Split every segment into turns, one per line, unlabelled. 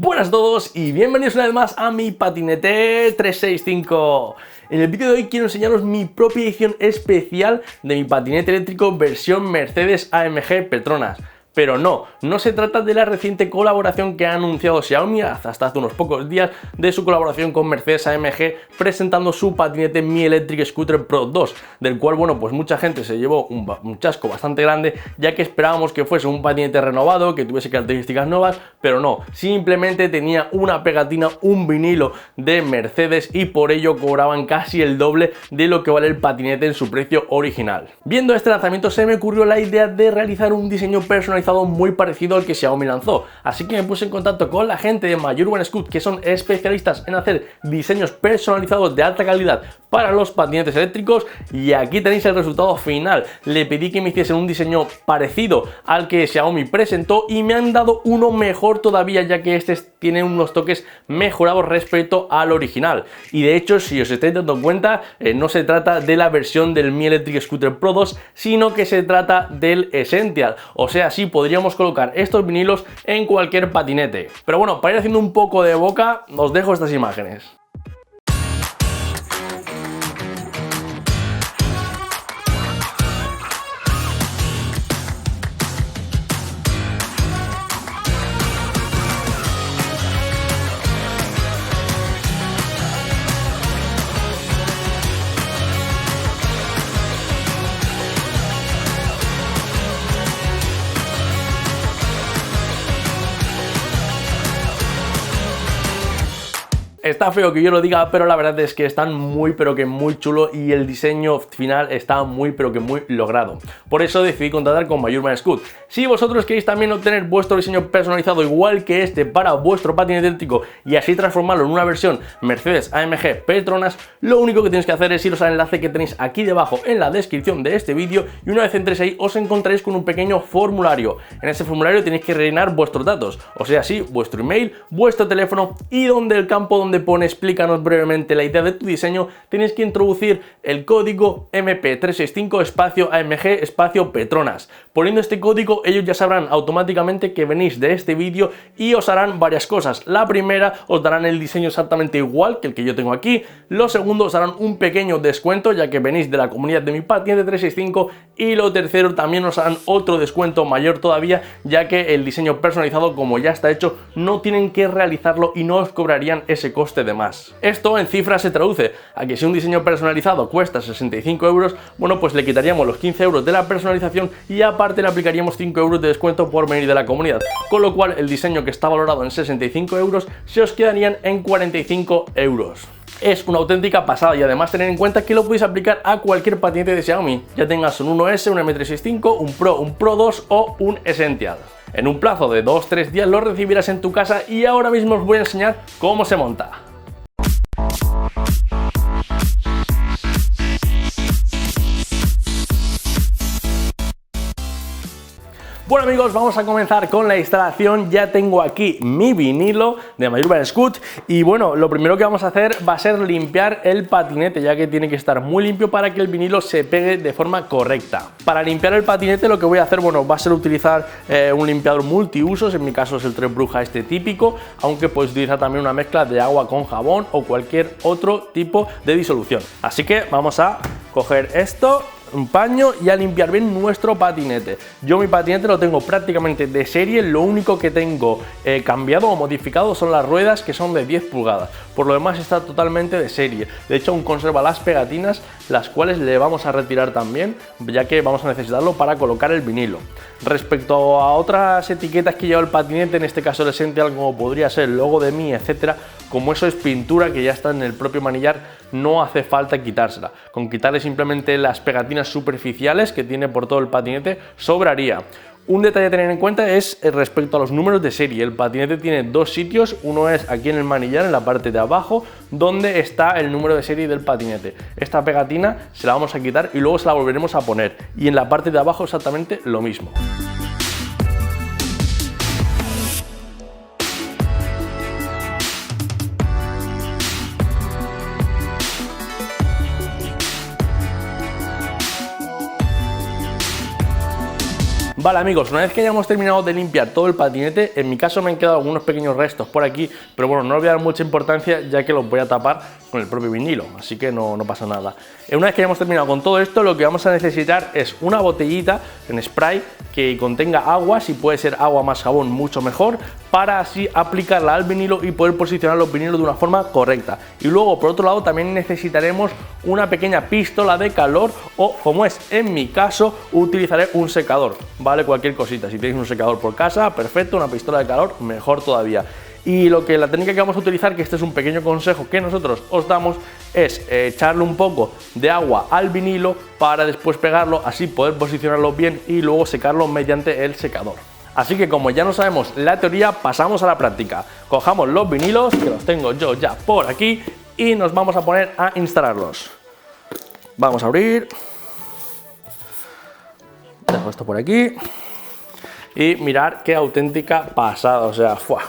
Buenas a todos y bienvenidos una vez más a mi patinete 365. En el vídeo de hoy quiero enseñaros mi propia edición especial de mi patinete eléctrico versión Mercedes AMG Petronas. Pero no se trata de la reciente colaboración que ha anunciado Xiaomi hasta hace unos pocos días de su colaboración con Mercedes AMG presentando su patinete Mi Electric Scooter Pro 2, del cual, bueno, pues mucha gente se llevó un chasco bastante grande, ya que esperábamos que fuese un patinete renovado, que tuviese características nuevas, pero no, simplemente tenía una pegatina, un vinilo de Mercedes y por ello cobraban casi el doble de lo que vale el patinete en su precio original. Viendo este lanzamiento se me ocurrió la idea de realizar un diseño personalizado muy parecido al que Xiaomi lanzó, así que me puse en contacto con la gente de My Urban Scoot, que son especialistas en hacer diseños personalizados de alta calidad para los patinetes eléctricos, y aquí tenéis el resultado final. Le pedí que me hiciesen un diseño parecido al que Xiaomi presentó y me han dado uno mejor todavía, ya que este tiene unos toques mejorados respecto al original. Y de hecho, si os estáis dando cuenta, no se trata de la versión del Mi Electric Scooter Pro 2, sino que se trata del Essential, o sea, sí podríamos colocar estos vinilos en cualquier patinete. Pero bueno, para ir haciendo un poco de boca, os dejo estas imágenes. Está feo que yo lo diga, pero la verdad es que están muy pero que muy chulo y el diseño final está muy pero que muy logrado. Por eso decidí contratar con My Urban Scoot. Si vosotros queréis también obtener vuestro diseño personalizado igual que este para vuestro patinete eléctrico y así transformarlo en una versión Mercedes AMG Petronas, lo único que tenéis que hacer es iros al enlace que tenéis aquí debajo en la descripción de este vídeo, y una vez entréis ahí os encontraréis con un pequeño formulario. En ese formulario tenéis que rellenar vuestros datos, o sea, sí, vuestro email, vuestro teléfono, y donde el campo donde pone explícanos brevemente la idea de tu diseño, tenéis que introducir el código MP365 espacio AMG espacio Petronas. Poniendo este código ellos ya sabrán automáticamente que venís de este vídeo y os harán varias cosas. La primera, os darán el diseño exactamente igual que el que yo tengo aquí. Lo segundo, os harán un pequeño descuento ya que venís de la comunidad de mi patinete 365, y lo tercero, también os harán otro descuento mayor todavía, ya que el diseño personalizado, como ya está hecho, no tienen que realizarlo y no os cobrarían ese coste de más. Esto en cifras se traduce a que si un diseño personalizado cuesta 65 euros, bueno, pues le quitaríamos los 15 euros de la personalización y aparte le aplicaríamos 5 euros de descuento por venir de la comunidad, con lo cual el diseño que está valorado en 65 euros se os quedarían en 45 euros. Es una auténtica pasada, y además tener en cuenta que lo podéis aplicar a cualquier patinete de Xiaomi, ya tengas un 1S, un M365, un Pro, un Pro 2 o un Essential. En un plazo de 2-3 días lo recibirás en tu casa, y ahora mismo os voy a enseñar cómo se monta. Bueno amigos, vamos a comenzar con la instalación. Ya tengo aquí mi vinilo de My Urban Scoot y bueno, lo primero que vamos a hacer va a ser limpiar el patinete, ya que tiene que estar muy limpio para que el vinilo se pegue de forma correcta. Para limpiar el patinete lo que voy a hacer, bueno, va a ser utilizar un limpiador multiusos. En mi caso es el Tres Brujas, este típico, aunque puedes utilizar también una mezcla de agua con jabón o cualquier otro tipo de disolución. Así que vamos a coger esto, un paño, y a limpiar bien nuestro patinete. Yo mi patinete lo tengo prácticamente de serie, lo único que tengo cambiado o modificado son las ruedas, que son de 10 pulgadas, por lo demás está totalmente de serie. De hecho aún conserva las pegatinas, las cuales le vamos a retirar también, ya que vamos a necesitarlo para colocar el vinilo. Respecto a otras etiquetas que lleva el patinete, en este caso el Essential, como podría ser el logo de Mi, etcétera, como eso es pintura que ya está en el propio manillar, no hace falta quitársela. Con quitarle simplemente las pegatinas superficiales que tiene por todo el patinete sobraría. Un detalle a tener en cuenta es respecto a los números de serie. El patinete tiene dos sitios, uno es aquí en el manillar, en la parte de abajo, donde está el número de serie del patinete. Esta pegatina se la vamos a quitar y luego se la volveremos a poner, y en la parte de abajo exactamente lo mismo. Vale amigos, una vez que hayamos terminado de limpiar todo el patinete, en mi caso me han quedado algunos pequeños restos por aquí, pero bueno, no les voy a dar mucha importancia ya que los voy a tapar con el propio vinilo, así que no pasa nada. Una vez que hayamos terminado con todo esto, lo que vamos a necesitar es una botellita en spray que contenga agua, si puede ser agua más jabón mucho mejor, para así aplicarla al vinilo y poder posicionar los vinilos de una forma correcta. Y luego por otro lado también necesitaremos una pequeña pistola de calor o, como es en mi caso, utilizaré un secador, ¿vale? Cualquier cosita, si tenéis un secador por casa, perfecto, una pistola de calor, mejor todavía. Y la técnica que vamos a utilizar, que este es un pequeño consejo que nosotros os damos, es echarle un poco de agua al vinilo para después pegarlo, así poder posicionarlo bien y luego secarlo mediante el secador. Así que como ya no sabemos la teoría, pasamos a la práctica. Cojamos los vinilos, que los tengo yo ya por aquí, y nos vamos a poner a instalarlos. Vamos a abrir. Dejo esto por aquí. Y mirad qué auténtica pasada, o sea, ¡fua!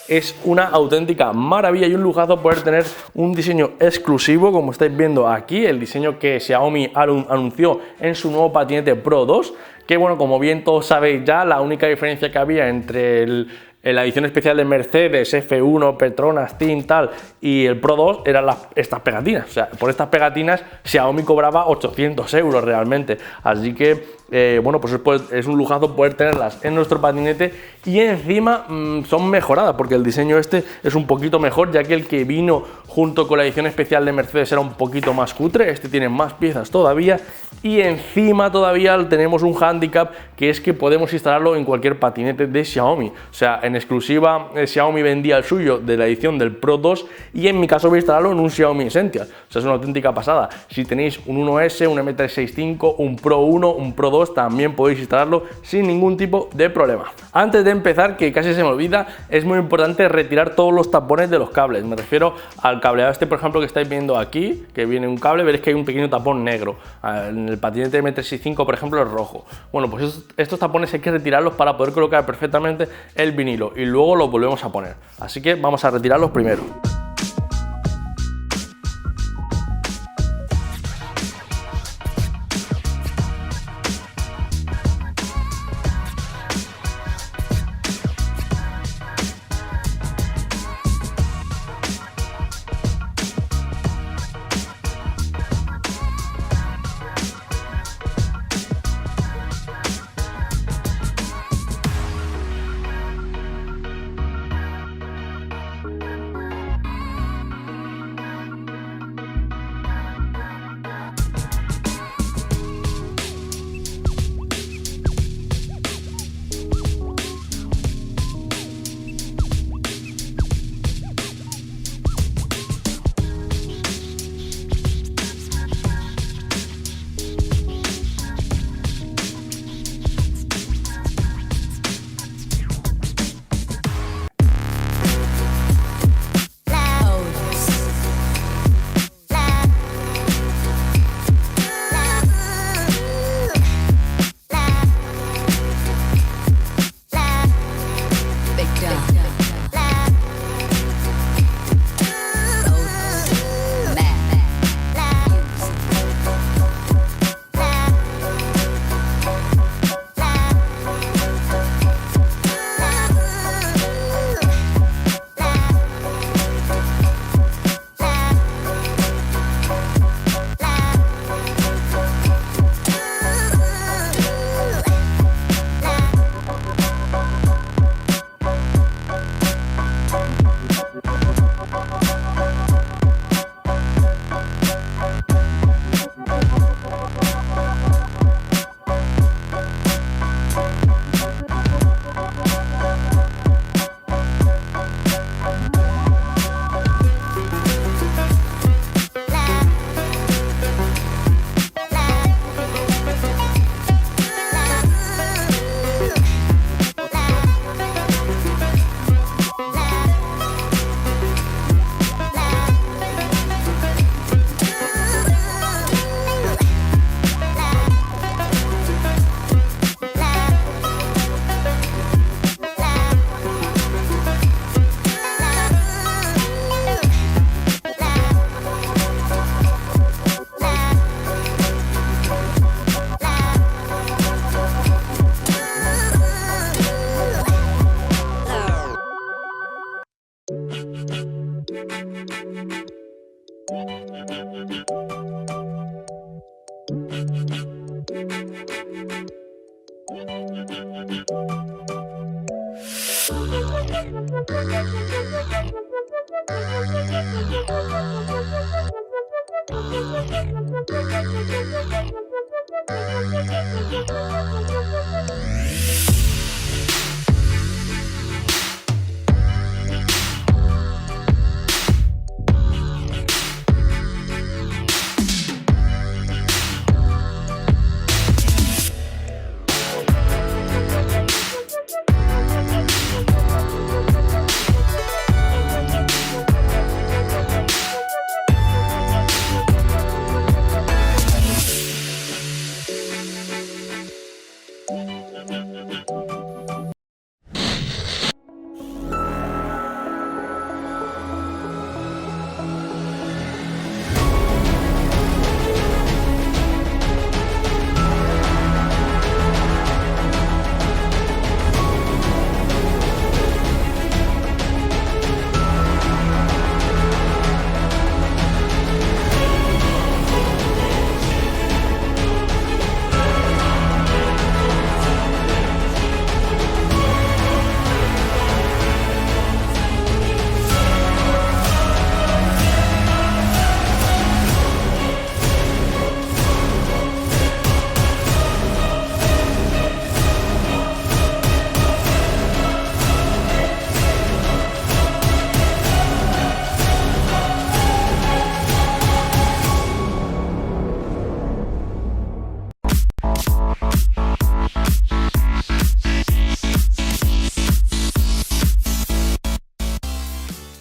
Es una auténtica maravilla y un lujazo poder tener un diseño exclusivo, como estáis viendo aquí, el diseño que Xiaomi anunció en su nuevo patinete Pro 2, que bueno, como bien todos sabéis ya, la única diferencia que había entre la edición especial de Mercedes, F1, Petronas, Team, tal, y el Pro 2 eran estas pegatinas. O sea, por estas pegatinas Xiaomi cobraba 800 euros realmente. Así que, bueno, pues es un lujazo poder tenerlas en nuestro patinete y encima son mejoradas, porque el diseño este es un poquito mejor, ya que el que vino junto con la edición especial de Mercedes era un poquito más cutre. Este tiene más piezas todavía y encima todavía tenemos un handicap, que es que podemos instalarlo en cualquier patinete de Xiaomi. O sea, en exclusiva Xiaomi vendía el suyo de la edición del Pro 2 y en mi caso voy a instalarlo en un Xiaomi Essential. O sea, es una auténtica pasada. Si tenéis un 1S, un M365, un Pro 1, un Pro 2, también podéis instalarlo sin ningún tipo de problema. Antes de empezar, que casi se me olvida, es muy importante retirar todos los tapones de los cables. Me refiero al cableado este, por ejemplo, que estáis viendo aquí, que viene un cable, veréis que hay un pequeño tapón negro. En el patinete M365, por ejemplo, es rojo. Bueno, pues estos tapones hay que retirarlos para poder colocar perfectamente el vinilo y luego los volvemos a poner. Así que vamos a retirarlos primero.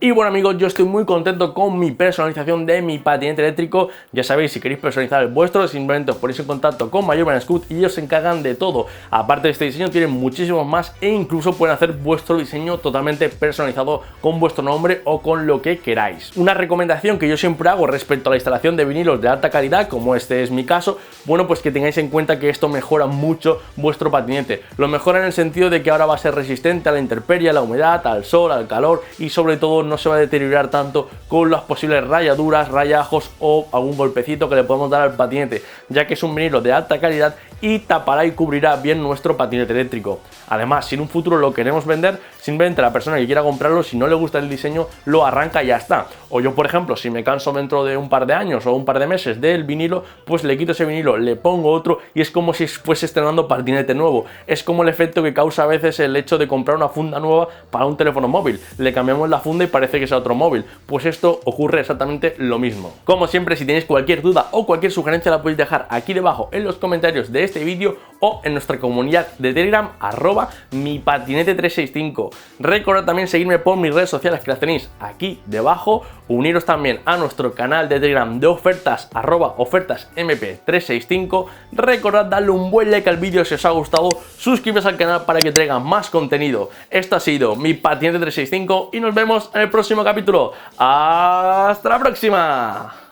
Y bueno amigos, yo estoy muy contento con mi personalización de mi patinete eléctrico. Ya sabéis, si queréis personalizar el vuestro, simplemente os ponéis en contacto con Majorman Scoot y ellos se encargan de todo. Aparte de este diseño, tienen muchísimos más e incluso pueden hacer vuestro diseño totalmente personalizado con vuestro nombre o con lo que queráis. Una recomendación que yo siempre hago respecto a la instalación de vinilos de alta calidad, como este es mi caso, bueno, pues que tengáis en cuenta que esto mejora mucho vuestro patinete. Lo mejora en el sentido de que ahora va a ser resistente a la intemperie, a la humedad, al sol, al calor y sobre todo no se va a deteriorar tanto con las posibles rayaduras, rayajos o algún golpecito que le podemos dar al patinete, ya que es un vinilo de alta calidad y tapará y cubrirá bien nuestro patinete eléctrico. Además, si en un futuro lo queremos vender, simplemente la persona que quiera comprarlo, si no le gusta el diseño, lo arranca y ya está. O yo, por ejemplo, si me canso dentro de un par de años o un par de meses del vinilo, pues le quito ese vinilo, le pongo otro y es como si fuese estrenando patinete nuevo. Es como el efecto que causa a veces el hecho de comprar una funda nueva para un teléfono móvil. Le cambiamos la funda y parece que sea otro móvil. Pues esto ocurre exactamente lo mismo. Como siempre, si tenéis cualquier duda o cualquier sugerencia, la podéis dejar aquí debajo en los comentarios de este vídeo o en nuestra comunidad de Telegram, @mipatinete365. Recordad también seguirme por mis redes sociales que las tenéis aquí debajo. Uniros también a nuestro canal de Telegram de ofertas, @ofertasmp365. Recordad darle un buen like al vídeo si os ha gustado, suscribiros al canal para que traiga más contenido. Esto ha sido Mi Patinete 365 y nos vemos en el próximo capítulo. ¡Hasta la próxima!